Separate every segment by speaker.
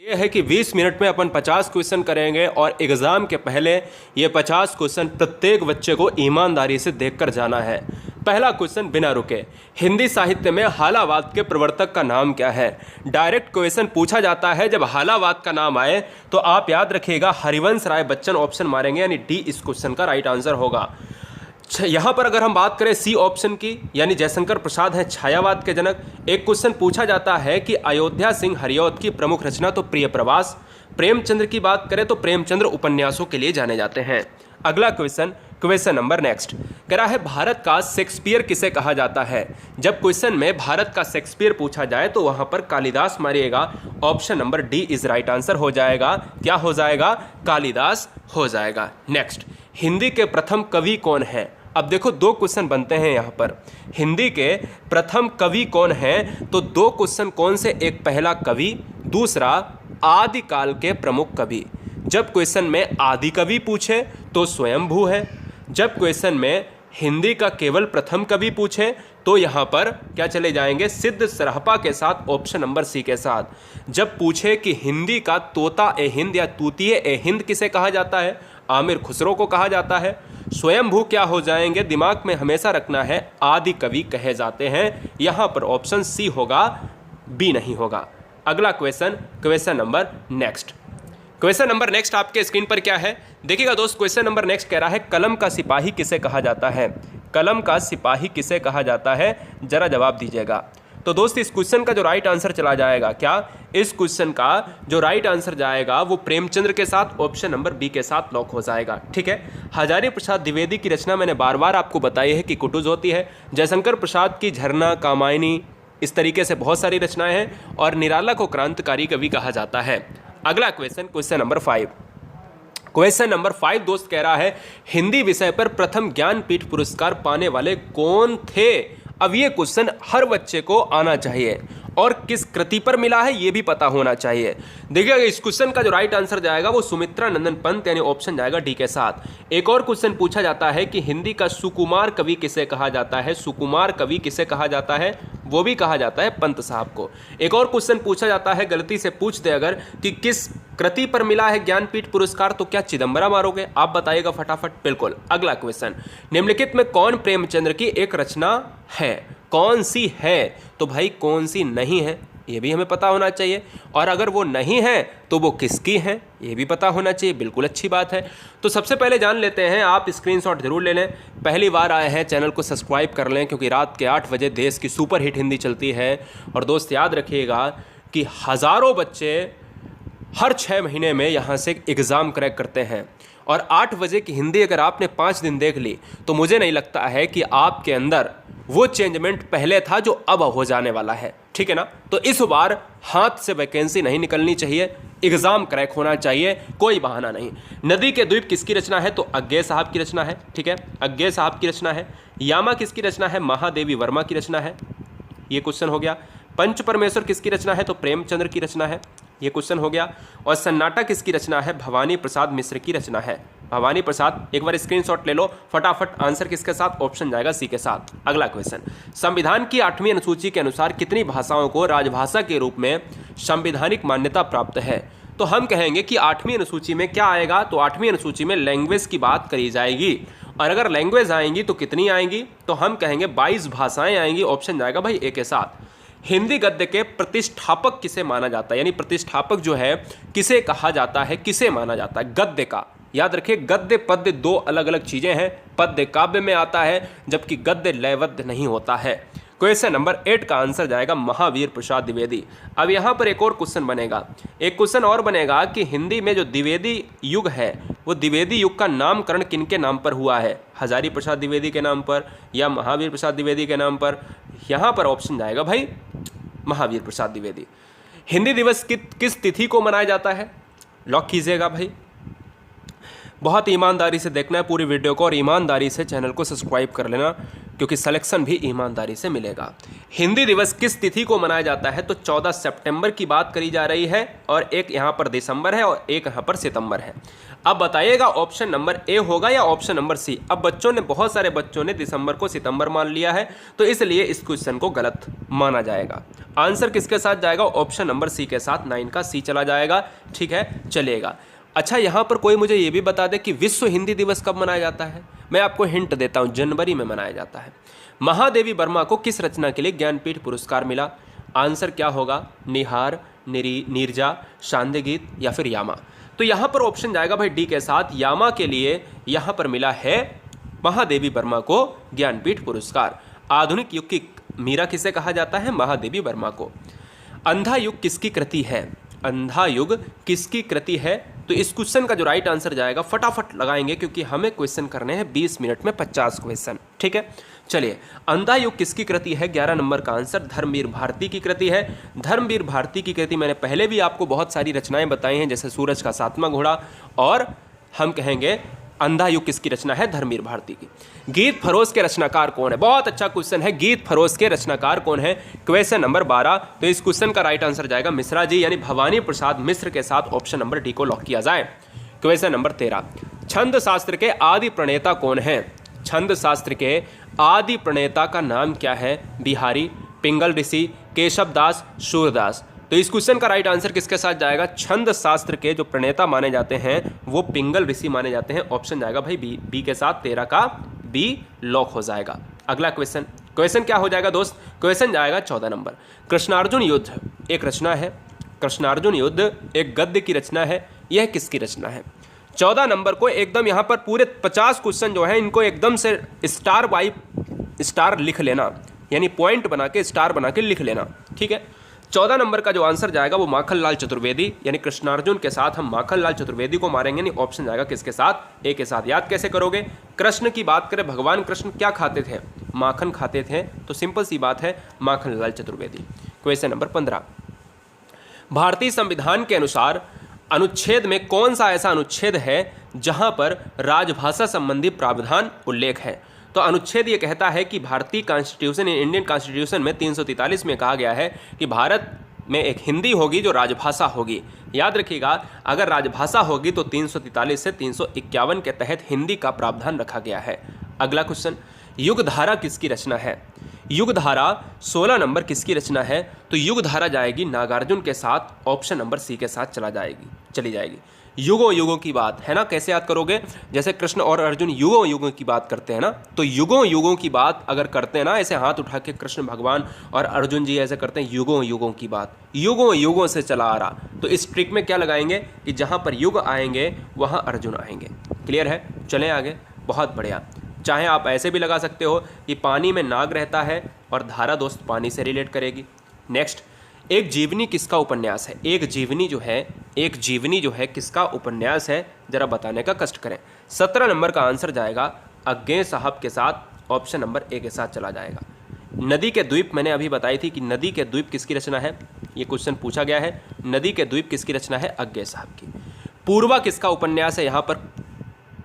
Speaker 1: ये है कि 20 मिनट में अपन 50 क्वेश्चन करेंगे और एग्ज़ाम के पहले ये 50 क्वेश्चन प्रत्येक बच्चे को ईमानदारी से देखकर जाना है। पहला क्वेश्चन बिना रुके, हिंदी साहित्य में हालावाद के प्रवर्तक का नाम क्या है? डायरेक्ट क्वेश्चन पूछा जाता है। जब हालावाद का नाम आए तो आप याद रखिएगा हरिवंश राय बच्चन ऑप्शन मारेंगे, यानी डी इस क्वेश्चन का राइट आंसर होगा। यहाँ पर अगर हम बात करें सी ऑप्शन की, यानी जयशंकर प्रसाद हैं छायावाद के जनक। एक क्वेश्चन पूछा जाता है कि अयोध्या सिंह हरिऔध की प्रमुख रचना, तो प्रिय प्रवास। प्रेमचंद्र की बात करें तो प्रेमचंद्र उपन्यासों के लिए जाने जाते हैं। अगला क्वेश्चन नंबर नेक्स्ट कह रहा है भारत का शेक्सपियर किसे कहा जाता है? जब क्वेश्चन में भारत का शेक्सपियर पूछा जाए तो वहां पर कालिदास मारिएगा। Option number D is right answer हो जाएगा। क्या हो जाएगा? कालिदास हो जाएगा। नेक्स्ट, हिंदी के प्रथम कवि कौन है? अब देखो दो क्वेश्चन बनते हैं यहाँ पर। हिंदी के प्रथम कवि कौन हैं? तो दो क्वेश्चन कौन से, एक पहला कवि, दूसरा आदिकाल के प्रमुख कवि। जब क्वेश्चन में आदि कवि पूछे तो स्वयंभू है। जब क्वेश्चन में हिंदी का केवल प्रथम कवि पूछे तो यहाँ पर क्या चले जाएंगे? सिद्ध सरहपा के साथ, ऑप्शन नंबर सी के साथ। जब पूछे कि हिंदी का तोता ए हिंद या तूतीय ए हिंद किसे कहा जाता है? आमिर खुसरो को कहा जाता है। स्वयंभू क्या हो जाएंगे? दिमाग में हमेशा रखना है, आदि कवि कहे जाते हैं। यहाँ पर ऑप्शन सी होगा, बी नहीं होगा। अगला question number next. Question number next आपके स्क्रीन पर क्या है देखिएगा दोस्त। क्वेश्चन नंबर नेक्स्ट कह रहा है कलम का सिपाही किसे कहा जाता है? कलम का सिपाही किसे कहा जाता है? जरा जवाब दीजिएगा। तो दोस्त इस क्वेश्चन का जो राइट आंसर चला जाएगा, क्या इस क्वेश्चन का जो राइट आंसर जाएगा वो प्रेमचंद्र के साथ, ऑप्शन नंबर बी के साथ लॉक हो जाएगा। ठीक है। हजारी प्रसाद द्विवेदी की रचना मैंने बार बार आपको बताई है कि कुटुज होती है। जयशंकर प्रसाद की झरना, कामायनी, इस तरीके से बहुत सारी रचनाएं हैं और निराला को क्रांतिकारी कवि कहा जाता है। अगला क्वेश्चन नंबर 5। क्वेश्चन नंबर 5 दोस्त कह रहा है हिंदी विषय पर प्रथम ज्ञानपीठ पुरस्कार पाने वाले कौन थे? अब ये क्वेश्चन हर बच्चे को आना चाहिए और किस कृति पर मिला है ये भी पता होना चाहिए। देखिएगा इस क्वेश्चन का जो राइट आंसर जाएगा वो सुमित्रा नंदन पंत, यानी ऑप्शन जाएगा डी के साथ। एक और क्वेश्चन पूछा जाता है कि हिंदी का सुकुमार कवि किसे कहा जाता है? सुकुमार कवि किसे कहा जाता है? वो भी कहा जाता है पंत साहब को। एक और क्वेश्चन पूछा जाता है, गलती से पूछ दे अगर, कि किस कृति पर मिला है ज्ञानपीठ पुरस्कार, तो क्या चिदम्बरा मारोगे? आप बताइएगा फटाफट। बिल्कुल। अगला क्वेश्चन, निम्नलिखित में कौन प्रेमचंद्र की एक रचना है? कौन सी है? तो भाई कौन सी नहीं है ये भी हमें पता होना चाहिए, और अगर वो नहीं है तो वो किसकी है ये भी पता होना चाहिए। बिल्कुल अच्छी बात है। तो सबसे पहले जान लेते हैं, आप स्क्रीनशॉट जरूर ले लें। पहली बार आए हैं चैनल को सब्सक्राइब कर लें, क्योंकि रात के 8 बजे देश की सुपरहिट हिंदी चलती है। और दोस्त याद रखिएगा कि हज़ारों बच्चे हर 6 महीने में यहाँ से एग्ज़ाम क्रैक करते हैं, और 8 बजे की हिंदी अगर आपने 5 दिन देख ली तो मुझे नहीं लगता है कि आपके अंदर वो चेंजमेंट पहले था जो अब हो जाने वाला है। ठीक है ना। तो इस बार हाथ से वैकेंसी नहीं निकलनी चाहिए, एग्जाम क्रैक होना चाहिए, कोई बहाना नहीं। नदी के द्वीप किसकी रचना है? तो अज्ञे साहब की रचना है। ठीक है, अज्ञे साहब की रचना है। यामा किसकी रचना है? महादेवी वर्मा की रचना है। ये क्वेश्चन हो गया। पंच परमेश्वर किसकी रचना है? तो प्रेमचंद्र की रचना है। ये क्वेश्चन हो गया। और सन्नाटा किसकी रचना है? भवानी प्रसाद मिश्र की रचना है। भवानी प्रसाद, एक बार स्क्रीनशॉट ले लो फटाफट। आंसर किसके साथ? ऑप्शन जाएगा सी के साथ। अगला क्वेश्चन, संविधान की 8वीं अनुसूची के अनुसार कितनी भाषाओं को राजभाषा के रूप में संवैधानिक मान्यता प्राप्त है? तो हम कहेंगे कि 8वीं अनुसूची में क्या आएगा? तो 8वीं अनुसूची में लैंग्वेज की बात करी जाएगी, और अगर लैंग्वेज आएंगी तो कितनी आएंगी? तो हम कहेंगे 22 भाषाएं आएंगी। ऑप्शन जाएगा भाई ए के साथ। हिंदी गद्य के प्रतिष्ठापक किसे माना जाता है? यानी प्रतिष्ठापक जो है किसे कहा जाता है, किसे माना जाता है? गद्य का। याद रखिए गद्य पद्य दो अलग अलग चीजें हैं। पद्य काव्य में आता है जबकि गद्य लयबद्ध नहीं होता है। क्वेश्चन नंबर 8 का आंसर जाएगा महावीर प्रसाद द्विवेदी। अब यहाँ पर एक और क्वेश्चन बनेगा, एक क्वेश्चन और बनेगा कि हिंदी में जो द्विवेदी युग है वो द्विवेदी युग का नामकरण किनके नाम पर हुआ है? हजारी प्रसाद द्विवेदी के नाम पर या महावीर प्रसाद द्विवेदी के नाम पर? यहाँ पर ऑप्शन जाएगा भाई महावीर प्रसाद द्विवेदी। हिंदी दिवस किस तिथि को मनाया जाता है? लॉक कीजिएगा भाई। बहुत ईमानदारी से देखना है पूरी वीडियो को और ईमानदारी से चैनल को सब्सक्राइब कर लेना, क्योंकि सिलेक्शन भी ईमानदारी से मिलेगा। हिंदी दिवस किस तिथि को मनाया जाता है? तो 14 सितंबर की बात करी जा रही है और एक यहाँ पर दिसंबर है और एक यहाँ पर सितंबर है। अब बताइएगा ऑप्शन नंबर ए होगा या ऑप्शन नंबर सी। अब बहुत सारे बच्चों ने दिसंबर को सितंबर मान लिया है, तो इसलिए इस क्वेश्चन को गलत माना जाएगा। आंसर किसके साथ जाएगा? ऑप्शन नंबर सी के साथ, 9 का सी चला जाएगा। ठीक है, चलेगा। अच्छा, यहाँ पर कोई मुझे ये भी बता दे कि विश्व हिंदी दिवस कब मनाया जाता है? मैं आपको हिंट देता हूँ, जनवरी में मनाया जाता है। महादेवी वर्मा को किस रचना के लिए ज्ञानपीठ पुरस्कार मिला? आंसर क्या होगा? निहार, नीरजा, शांति गीत या फिर यामा। तो यहाँ पर ऑप्शन जाएगा भाई डी के साथ, यामा के लिए यहाँ पर मिला है महादेवी वर्मा को ज्ञानपीठ पुरस्कार। आधुनिक युग की मीरा किसे कहा जाता है? महादेवी वर्मा को। अंधा युग किसकी कृति है? अंधा युग किसकी कृति है? तो इस क्वेश्चन का जो राइट आंसर जाएगा, फटाफट लगाएंगे क्योंकि हमें क्वेश्चन करने हैं 20 मिनट में 50 क्वेश्चन। ठीक है, चलिए। अंधा युग किसकी कृति है? 11 नंबर का आंसर धर्मवीर भारती की कृति है। धर्मवीर भारती की कृति मैंने पहले भी आपको बहुत सारी रचनाएं बताई हैं, जैसे सूरज का सातवां घोड़ा, और हम कहेंगे अंधा युग किसकी रचना है? धर्मवीर भारती की। गीत फरोज के रचनाकार कौन है? बहुत अच्छा क्वेश्चन है, गीत फरोज के रचनाकार कौन है? Question number 12। तो इस क्वेश्चन का राइट आंसर जाएगा मिश्रा जी, यानी भवानी प्रसाद मिश्र के साथ ऑप्शन नंबर डी को लॉक किया जाए। क्वेश्चन नंबर 13, छंद शास्त्र के आदि प्रणेता कौन है? छंद शास्त्र के आदि प्रणेता का नाम क्या है? बिहारी, पिंगल ऋषि, केशव दास, सूरदास। तो इस क्वेश्चन का राइट आंसर किसके साथ जाएगा? छंद शास्त्र के जो प्रणेता माने जाते हैं वो पिंगल ऋषि माने जाते हैं। ऑप्शन जाएगा भाई बी, बी के साथ 13 का बी लॉक हो जाएगा। अगला क्वेश्चन क्या हो जाएगा दोस्त? क्वेश्चन जाएगा 14 नंबर। कृष्णार्जुन युद्ध एक रचना है, कृष्णार्जुन युद्ध एक गद्य की रचना है, यह किसकी रचना है? 14 नंबर को एकदम यहाँ पर पूरे 50 क्वेश्चन जो है इनको एकदम से स्टार बाई स्टार लिख लेना, यानी पॉइंट बना के स्टार बना के लिख लेना। ठीक है, 14 नंबर का जो आंसर जाएगा वो माखनलाल चतुर्वेदी, यानी कृष्णार्जुन के साथ हम माखनलाल चतुर्वेदी को मारेंगे। नहीं, ऑप्शन जाएगा किसके साथ? ए के साथ। याद कैसे करोगे? कृष्ण की बात करें, भगवान कृष्ण क्या खाते थे? माखन खाते थे, तो सिंपल सी बात है माखनलाल चतुर्वेदी। क्वेश्चन नंबर 15, भारतीय संविधान के अनुसार अनुच्छेद में कौन सा ऐसा अनुच्छेद है जहां पर राजभाषा संबंधी प्रावधान उल्लेख है? तो अनुच्छेद ये कहता है कि भारतीय कॉन्स्टिट्यूशन, इंडियन कॉन्स्टिट्यूशन में 343 में कहा गया है कि भारत में एक हिंदी होगी जो राजभाषा होगी। याद रखिएगा, अगर राजभाषा होगी तो 343 से 351 के तहत हिंदी का प्रावधान रखा गया है। अगला क्वेश्चन, युगधारा किसकी रचना है? युगधारा 16 नंबर किसकी रचना है? तो युगधारा जाएगी नागार्जुन के साथ, ऑप्शन नंबर सी के साथ चली जाएगी। युगों युगों की बात है ना, कैसे याद करोगे? जैसे कृष्ण और अर्जुन युगों युगों की बात करते हैं ना, तो युगों युगों की बात अगर करते हैं ना, ऐसे हाथ उठा के कृष्ण भगवान और अर्जुन जी ऐसे करते हैं युगों युगों की बात, युगों युगों से चला आ रहा, तो इस ट्रिक में क्या लगाएंगे कि जहाँ पर युग आएंगे वहाँ अर्जुन आएंगे। क्लियर है? चलें आगे। बहुत बढ़िया। चाहे आप ऐसे भी लगा सकते हो कि पानी में नाग रहता है और धारा दोस्त पानी से रिलेट करेगी। नेक्स्ट, एक जीवनी किसका उपन्यास है? एक जीवनी जो है किसका उपन्यास है? जरा बताने का कष्ट करें। 17 नंबर का आंसर जाएगा अज्ञे साहब के साथ, ऑप्शन नंबर ए के साथ चला जाएगा। नदी के द्वीप मैंने अभी बताई थी कि नदी के द्वीप किसकी रचना है, ये क्वेश्चन पूछा गया है। नदी के द्वीप किसकी रचना है? अज्ञे साहब की। पूर्वा किसका उपन्यास है? यहाँ पर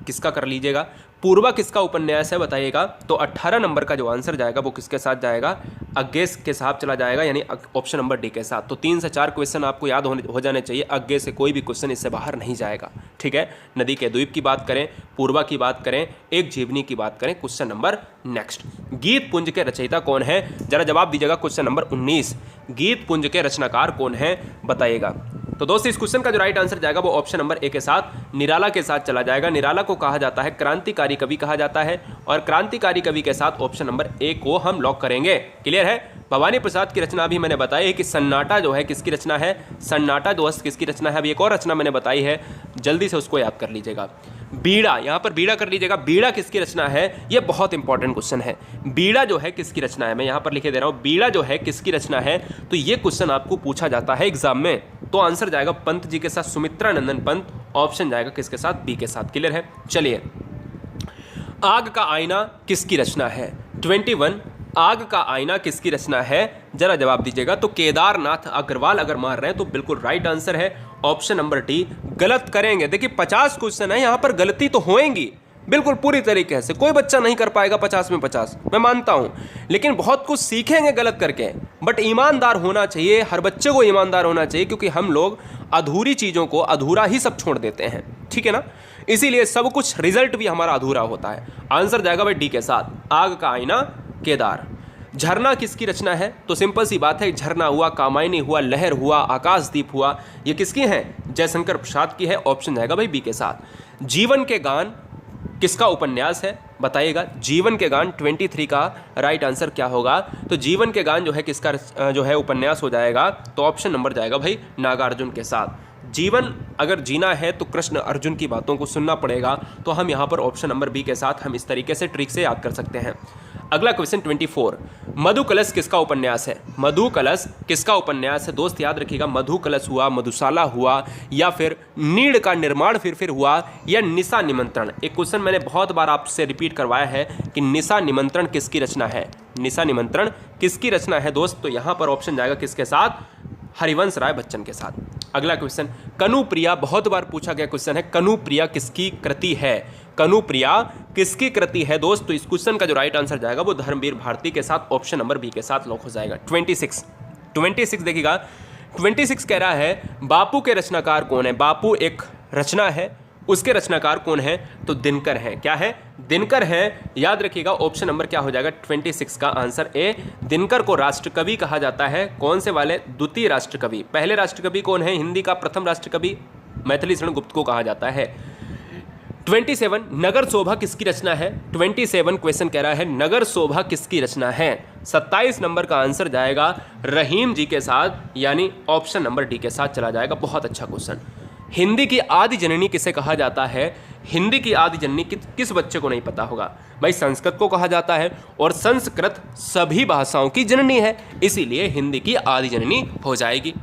Speaker 1: किसका कर लीजिएगा, पूर्वा किसका उपन्यास है बताइएगा। तो 18 नंबर का जो आंसर जाएगा वो किसके साथ जाएगा? अज्ञे के साथ चला जाएगा, यानी ऑप्शन नंबर डी के साथ। तो 3 से 4 क्वेश्चन आपको याद हो जाने चाहिए, अज्ञे से कोई भी क्वेश्चन इससे बाहर नहीं जाएगा। ठीक है, नदी के द्वीप की बात करें, पूर्वा की बात करें, एक जीवनी की बात करें। क्वेश्चन नंबर नेक्स्ट, गीत पुंज के रचयिता कौन है? जरा जवाब दीजिएगा। क्वेश्चन नंबर 19, गीत पुंज के रचनाकार कौन है बताइएगा। तो दोस्तों इस क्वेश्चन का जो राइट आंसर जाएगा वो ऑप्शन नंबर ए के साथ निराला के साथ चला जाएगा। निराला को कहा जाता है क्रांतिकारी कवि कहा जाता है, और क्रांतिकारी कवि के साथ ऑप्शन नंबर ए को हम लॉक करेंगे। क्लियर है? भवानी प्रसाद की रचना भी मैंने बताई है कि सन्नाटा जो है किसकी रचना है? सन्नाटा दोस्त किसकी रचना है? अभी एक और रचना मैंने बताई है, जल्दी से उसको याद कर लीजिएगा। बीड़ा, यहाँ पर बीड़ा कर लीजिएगा। बीड़ा किसकी रचना है? ये बहुत इंपॉर्टेंट क्वेश्चन है। बीड़ा जो है किसकी रचना है? मैं यहाँ पर लिखे दे रहा हूँ, बीड़ा जो है किसकी रचना है। तो ये क्वेश्चन आपको पूछा जाता है एग्जाम में, तो आंसर जाएगा पंत जी के साथ, सुमित्रा नंदन पंत। ऑप्शन जाएगा किसके साथ? बी के साथ। क्लियर है? चलिए, आग का आईना किसकी रचना है? 21, आग का आईना किसकी रचना है? जरा जवाब दीजिएगा। तो केदारनाथ अग्रवाल अगर मार रहे हैं तो बिल्कुल राइट आंसर है ऑप्शन नंबर डी। गलत करेंगे, देखिए 50 क्वेश्चन है, यहाँ पर गलती तो होएंगी, बिल्कुल पूरी तरीके से। कोई बच्चा नहीं कर पाएगा 50 में 50, मैं मानता हूँ, लेकिन बहुत कुछ सीखेंगे गलत करके। बट ईमानदार होना चाहिए, हर बच्चे को ईमानदार होना चाहिए, क्योंकि हम लोग अधूरी चीज़ों को अधूरा ही सब छोड़ देते हैं, ठीक है ना। इसीलिए सब कुछ रिजल्ट भी हमारा अधूरा होता है। आंसर जाएगा भाई डी के साथ, आग का आईना केदार। झरना किसकी रचना है? तो सिंपल सी बात है, झरना हुआ, कामायनी हुआ, लहर हुआ, आकाशदीप हुआ, ये किसकी हैं? जयशंकर प्रसाद की है। ऑप्शन जाएगा भाई बी के साथ। जीवन के गान किसका उपन्यास है? बताइएगा। जीवन के गान 23 का राइट आंसर क्या होगा? तो जीवन के गान जो है किसका जो है उपन्यास हो जाएगा? तो ऑप्शन नंबर जाएगा भाई नागार्जुन के साथ। जीवन अगर जीना है तो कृष्ण अर्जुन की बातों को सुनना पड़ेगा। तो हम यहाँ पर ऑप्शन नंबर बी के साथ हम इस तरीके से ट्रिक से याद कर सकते हैं। अगला क्वेश्चन 24, मधु कलश किसका उपन्यास है? मधु कलश किसका उपन्यास है? दोस्त याद रखिएगा, मधु कलश हुआ, मधुशाला हुआ, या फिर नीड़ का निर्माण फिर हुआ, या निशा निमंत्रण। एक क्वेश्चन मैंने बहुत बार आपसे रिपीट करवाया है कि निशा निमंत्रण किसकी रचना है? निशा निमंत्रण किसकी रचना है दोस्त? तो यहाँ पर ऑप्शन जाएगा किसके साथ? हरिवंश राय बच्चन के साथ। अगला क्वेश्चन, कनुप्रिया, बहुत बार पूछा गया क्वेश्चन है, कनुप्रिया किसकी कृति है? कनुप्रिया किसकी कृति है दोस्त? तो इस क्वेश्चन का जो राइट आंसर जाएगा वो धर्मवीर भारती के साथ, ऑप्शन नंबर बी के साथ लॉक हो जाएगा। 26 देखिएगा, 26 कह रहा है बापू के रचनाकार कौन है? बापू एक रचना है, उसके रचनाकार कौन है? तो दिनकर है। क्या है? दिनकर है। याद रखिएगा, ऑप्शन नंबर क्या हो जाएगा? 26 का आंसर ए। दिनकर को राष्ट्रकवि कहा जाता है। कौन से वाले? द्वितीय राष्ट्रकवि। पहले राष्ट्रकवि कौन है हिंदी का? प्रथम राष्ट्रकवि मैथिली शरण गुप्त को कहा जाता है। 27, नगर शोभा किसकी रचना है? 27 क्वेश्चन कह रहा है नगर शोभा किसकी रचना है? 27 नंबर का आंसर जाएगा रहीम जी के साथ, यानी ऑप्शन नंबर डी के साथ चला जाएगा। बहुत अच्छा क्वेश्चन। हिंदी की आदि जननी किसे कहा जाता है? हिंदी की आदि जननी किस बच्चे को नहीं पता होगा? भाई संस्कृत को कहा जाता है, और संस्कृत सभी भाषाओं की जननी है, इसीलिए हिंदी की आदि जननी हो जाएगी।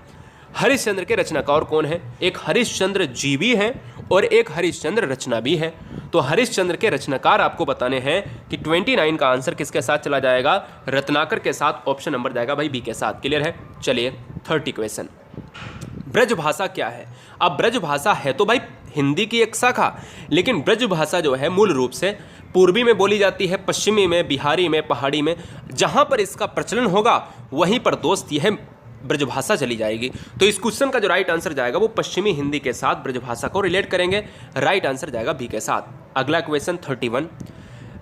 Speaker 1: हरिश्चंद्र के रचनाकार कौन है? एक हरिश्चंद्र जी भी हैं और एक हरिश्चंद्र रचना भी है। तो हरिश्चंद्र के रचनाकार आपको बताने हैं कि 29 का आंसर किसके साथ चला जाएगा? रत्नाकर के साथ। ऑप्शन नंबर जाएगा भाई बी के साथ। क्लियर है? चलिए 30 क्वेश्चन, ब्रज भाषा क्या है? अब ब्रज भाषा है तो भाई हिंदी की एक शाखा, लेकिन ब्रज भाषा जो है मूल रूप से पूर्वी में बोली जाती है, पश्चिमी में, बिहारी में, पहाड़ी में। जहां पर इसका प्रचलन होगा वहीं पर दोस्त यह ब्रजभाषा चली जाएगी। तो इस क्वेश्चन का जो राइट आंसर जाएगा वो पश्चिमी हिंदी के साथ ब्रजभाषा को रिलेट करेंगे। राइट आंसर जाएगा बी के साथ। अगला क्वेश्चन 31,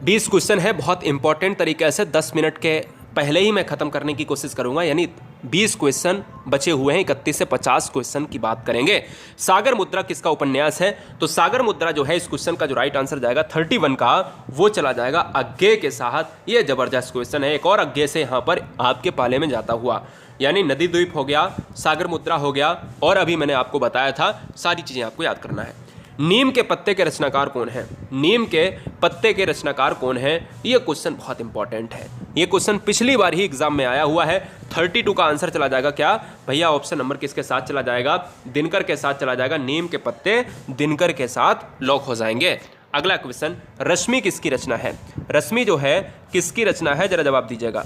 Speaker 1: 20 क्वेश्चन है, बहुत इंपॉर्टेंट तरीके से 10 मिनट के पहले ही मैं खत्म करने की कोशिश करूंगा, यानी 20 क्वेश्चन बचे हुए हैं। 31 से 50 क्वेश्चन की बात करेंगे। सागर मुद्रा किसका उपन्यास है? तो सागर मुद्रा जो है इस क्वेश्चन का जो राइट आंसर जाएगा 31 का, वो चला जाएगा अज्ञे के साथ। ये जबरदस्त क्वेश्चन है। एक और अज्ञे से यहाँ पर आपके पाले में जाता हुआ, यानी नदी द्वीप हो गया, सागर मुद्रा हो गया, और अभी मैंने आपको बताया था, सारी चीज़ें आपको याद करना है। नीम के पत्ते के रचनाकार कौन है? नीम के पत्ते के रचनाकार कौन है? ये क्वेश्चन बहुत इंपॉर्टेंट है। ये क्वेश्चन पिछली बार ही एग्जाम में आया हुआ है। 32 का आंसर चला जाएगा क्या भैया? ऑप्शन नंबर किसके साथ चला जाएगा? दिनकर के साथ चला जाएगा। नीम के पत्ते दिनकर के साथ लॉक हो जाएंगे। अगला क्वेश्चन, रश्मि किसकी रचना है? रश्मि जो है किसकी रचना है? जरा जवाब दीजिएगा।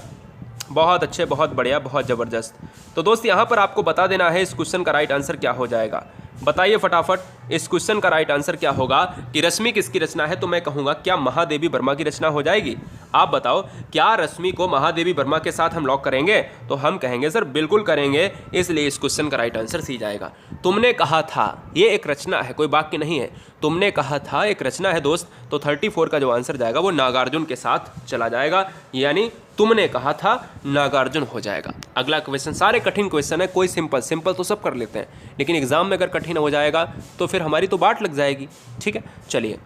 Speaker 1: बहुत अच्छे, बहुत बढ़िया, बहुत ज़बरदस्त। तो दोस्त यहाँ पर आपको बता देना है इस क्वेश्चन का राइट आंसर क्या हो जाएगा। बताइए फटाफट, इस क्वेश्चन का राइट आंसर क्या होगा कि रश्मि किसकी रचना है? तो मैं कहूँगा क्या महादेवी वर्मा की रचना हो जाएगी? आप बताओ, क्या रश्मि को महादेवी वर्मा के साथ हम लॉक करेंगे? तो हम कहेंगे सर बिल्कुल करेंगे, इसलिए इस क्वेश्चन का राइट आंसर सी जाएगा। तुमने कहा था, ये एक रचना है, कोई वाक्य नहीं है। तुमने कहा था एक रचना है दोस्त। तो 34 का जो आंसर जाएगा वो नागार्जुन के साथ चला जाएगा, यानी तुमने कहा था नागार्जुन हो जाएगा। अगला क्वेश्चन, सारे कठिन क्वेश्चन है, कोई सिंपल तो सब कर लेते हैं, लेकिन एग्जाम में अगर कठिन हो जाएगा तो फिर हमारी तो बाट लग जाएगी। ठीक है, चलिए।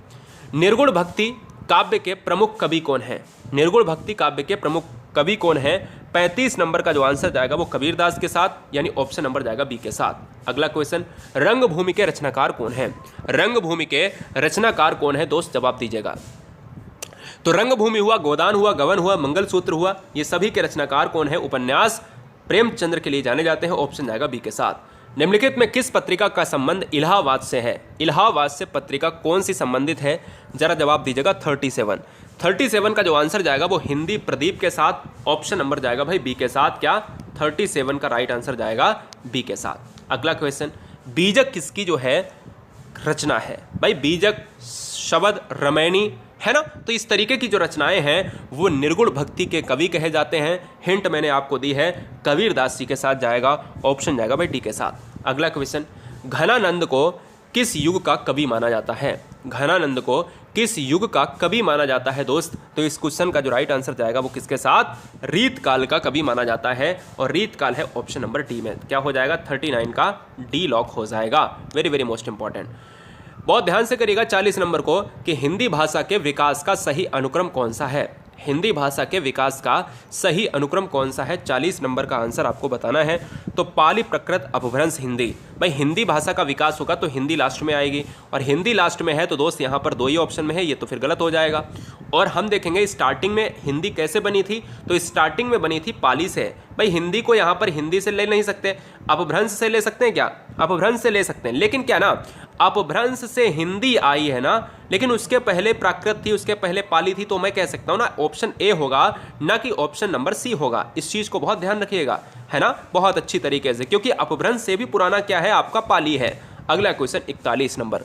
Speaker 1: निर्गुण भक्ति काव्य के प्रमुख कवि कौन है? निर्गुण भक्ति काव्य के प्रमुख कवि कौन है? 35 नंबर का जो आंसर जाएगा वो कबीरदास के साथ, यानी ऑप्शन नंबर जाएगा बी के साथ। अगला क्वेश्चन, रंगभूमि के रचनाकार कौन है? रंगभूमि के रचनाकार कौन है दोस्त? जवाब दीजिएगा। तो रंगभूमि हुआ, गोदान हुआ, गवन हुआ, मंगलसूत्र हुआ, ये सभी के रचनाकार कौन है? उपन्यास प्रेमचंद्र के लिए जाने जाते हैं। ऑप्शन जाएगा बी के साथ। निम्नलिखित में किस पत्रिका का संबंध इलाहाबाद से है? इलाहाबाद से पत्रिका कौन सी संबंधित है? जरा जवाब दीजिएगा। 37 का जो आंसर जाएगा वो हिंदी प्रदीप के साथ। ऑप्शन नंबर जाएगा भाई बी के साथ। क्या? 37 का राइट आंसर जाएगा बी के साथ। अगला क्वेश्चन, बीजक किसकी जो है रचना है? भाई बीजक शबद, रमैनी, है ना। तो इस तरीके की जो रचनाएं हैं वो निर्गुण भक्ति के कवि कहे जाते हैं। हिंट मैंने आपको दी है, कबीरदास जी के साथ जाएगा, ऑप्शन जाएगा भाई डी के साथ। अगला क्वेश्चन, घनानंद को किस युग का कवि माना जाता है? घनानंद को किस युग का कवि माना जाता है दोस्त? तो इस क्वेश्चन का जो राइट आंसर जाएगा वो किसके साथ? रीत काल का कवि माना जाता है, और रीत काल है ऑप्शन नंबर डी में। क्या हो जाएगा? 39 का डी लॉक हो जाएगा। वेरी वेरी मोस्ट इंपॉर्टेंट, बहुत ध्यान से करिएगा 40 नंबर को, कि हिंदी भाषा के विकास का सही अनुक्रम कौन सा है? हिंदी भाषा के विकास का सही अनुक्रम कौन सा है? 40 नंबर का आंसर आपको बताना है। तो पाली प्रकृत अपभ्रंश हिंदी, भाई हिंदी भाषा का विकास होगा तो हिंदी लास्ट में आएगी, और हिंदी लास्ट में है तो दोस्त यहाँ पर दो ही ऑप्शन में है, ये तो फिर गलत हो जाएगा। और हम देखेंगे स्टार्टिंग में हिंदी कैसे बनी थी, तो स्टार्टिंग में बनी थी पाली से। भाई हिंदी को यहाँ पर हिंदी से ले नहीं सकते, अपभ्रंश से ले सकते हैं क्या? अपभ्रंश से ले सकते हैं, लेकिन क्या ना, अपभ्रंश से हिंदी आई है ना, लेकिन उसके पहले प्राकृत थी, उसके पहले पाली थी, तो मैं कह सकता हूँ ना ऑप्शन ए होगा, ना कि ऑप्शन नंबर सी होगा। इस चीज़ को बहुत ध्यान रखिएगा, है ना, बहुत अच्छी तरीके से, क्योंकि अपभ्रंश से भी पुराना क्या है आपका? पाली है। अगला क्वेश्चन 41 नंबर,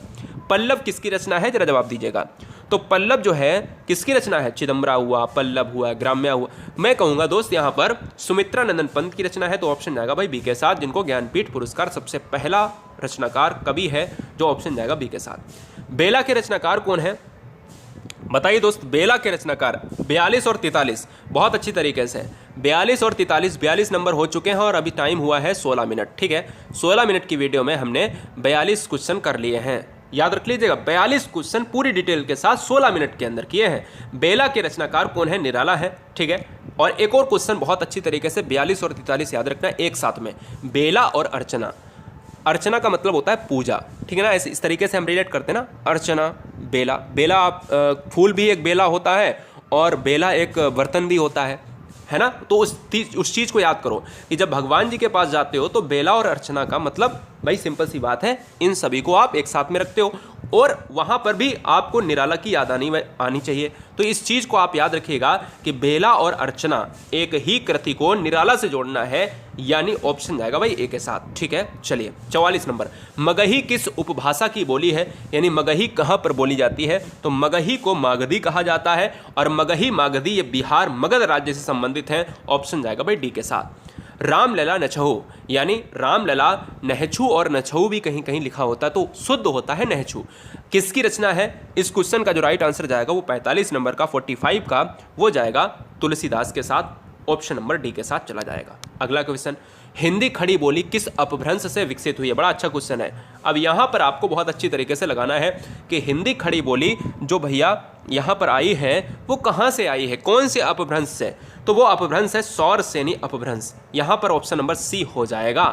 Speaker 1: पल्लव किसकी रचना है? जरा जवाब दीजिएगा। तो पल्लव जो है किसकी रचना है? चिदम्बरा हुआ, पल्लव हुआ, ग्राम्या हुआ। मैं कहूँगा दोस्त यहाँ पर सुमित्रा नंदन पंत की रचना है, तो ऑप्शन जाएगा भाई बी के साथ, जिनको ज्ञानपीठ पुरस्कार सबसे पहला रचनाकार कवि है, जो ऑप्शन जाएगा बी के साथ। बेला के रचनाकार कौन है? बताइए दोस्त, बेला के रचनाकार 42 और 43, बहुत अच्छी तरीके से 42 और 43 नंबर हो चुके हैं, और अभी टाइम हुआ है 16 मिनट। ठीक है, 16 मिनट की वीडियो में हमने 42 क्वेश्चन कर लिए हैं। याद रख लीजिएगा, 42 क्वेश्चन पूरी डिटेल के साथ 16 मिनट के अंदर किए हैं। बेला के रचनाकार कौन है? निराला है। ठीक है, और एक और क्वेश्चन बहुत अच्छी तरीके से 42 और 43 याद रखना एक साथ में, बेला और अर्चना। अर्चना का मतलब होता है पूजा, ठीक है ना, इस तरीके से हम रिलेट करते हैं ना, अर्चना, बेला। बेला फूल भी एक बेला होता है, और बेला एक बर्तन भी होता है ना। तो उस चीज़ को याद करो कि जब भगवान जी के पास जाते हो तो बेला और अर्चना का मतलब भाई सिंपल सी बात है, इन सभी को आप एक साथ में रखते हो, और वहाँ पर भी आपको निराला की याद आनी चाहिए। तो इस चीज़ को आप याद रखिएगा कि बेला और अर्चना एक ही कृति को निराला से जोड़ना है, यानी ऑप्शन जाएगा भाई ए के साथ। ठीक है, चलिए 44 नंबर, मगही किस उपभाषा की बोली है? यानी मगही कहाँ पर बोली जाती है? तो मगही को मागधी कहा जाता है, और मगही मागधी ये बिहार मगध राज्य से संबंधित है, ऑप्शन जाएगा भाई डी के साथ। रामलला नछहु, यानी रामलला नहछू और नछहु भी कहीं कहीं लिखा होता है, तो शुद्ध होता है नहछू। किसकी रचना है? इस क्वेश्चन का जो राइट आंसर जाएगा वो 45 नंबर का 45 का वो जाएगा तुलसीदास के साथ, ऑप्शन नंबर डी के साथ चला जाएगा। अगला क्वेश्चन, हिंदी खड़ी बोली किस अपभ्रंश से विकसित हुई है? बड़ा अच्छा क्वेश्चन है। अब यहाँ पर आपको बहुत अच्छी तरीके से लगाना है कि हिंदी खड़ी बोली जो भैया यहाँ पर आई है वो कहाँ से आई है, कौन से अपभ्रंश से? तो वो अपभ्रंश है सौरसेनी अपभ्रंश, यहाँ पर ऑप्शन नंबर सी हो जाएगा।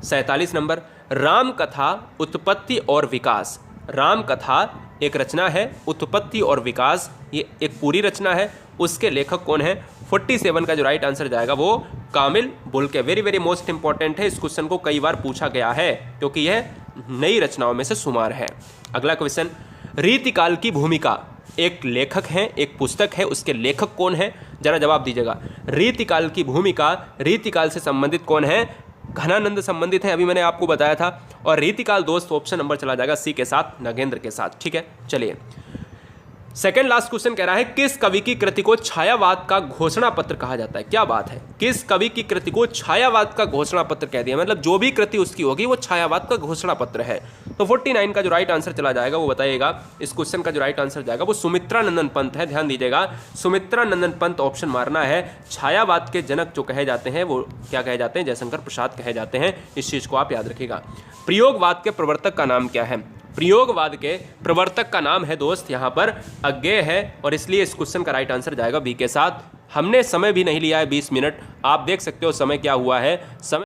Speaker 1: 47 नंबर, राम कथा उत्पत्ति और विकास। राम कथा एक रचना है, उत्पत्ति और विकास ये एक पूरी रचना है, उसके लेखक कौन है? 47 का जो राइट आंसर जाएगा वो कामिल Bulcke. Very very most important है, इस क्वेश्चन को कई बार पूछा गया है क्योंकि यह नई रचनाओं में से शुमार है। अगला क्वेश्चन, रीतिकाल की भूमिका, एक लेखक है, एक पुस्तक है, उसके लेखक कौन है? जरा जवाब दीजिएगा। रीतिकाल की भूमिका, रीतिकाल से संबंधित कौन है? घनानंद संबंधित है, अभी मैंने आपको बताया था। और रीतिकाल दोस्त ऑप्शन नंबर चला जाएगा सी के साथ, नगेंद्र के साथ। ठीक है, चलिए सेकेंड लास्ट क्वेश्चन कह रहा है किस कवि की कृति को छायावाद का घोषणा पत्र कहा जाता है? क्या बात है, किस कवि की कृति को छायावाद का घोषणा पत्र कह दिया, मतलब जो भी कृति उसकी होगी वो छायावाद का घोषणा पत्र है। तो 49 का जो राइट आंसर चला जाएगा वो बताइएगा। इस क्वेश्चन का जो राइट आंसर जाएगा वो सुमित्रा नंदन पंत है। ध्यान दीजिएगा, सुमित्रा नंदन पंत ऑप्शन मारना है। छायावाद के जनक जो कहे जाते हैं वो क्या कहे जाते हैं? जयशंकर प्रसाद कहे जाते हैं। इस चीज़ को आप याद रखिएगा। प्रयोगवाद के प्रवर्तक का नाम क्या है? प्रयोगवाद के प्रवर्तक का नाम है दोस्त यहाँ पर अज्ञेय है, और इसलिए इस क्वेश्चन का राइट आंसर जाएगा बी के साथ। हमने समय भी नहीं लिया है 20 मिनट, आप देख सकते हो समय क्या हुआ है। समय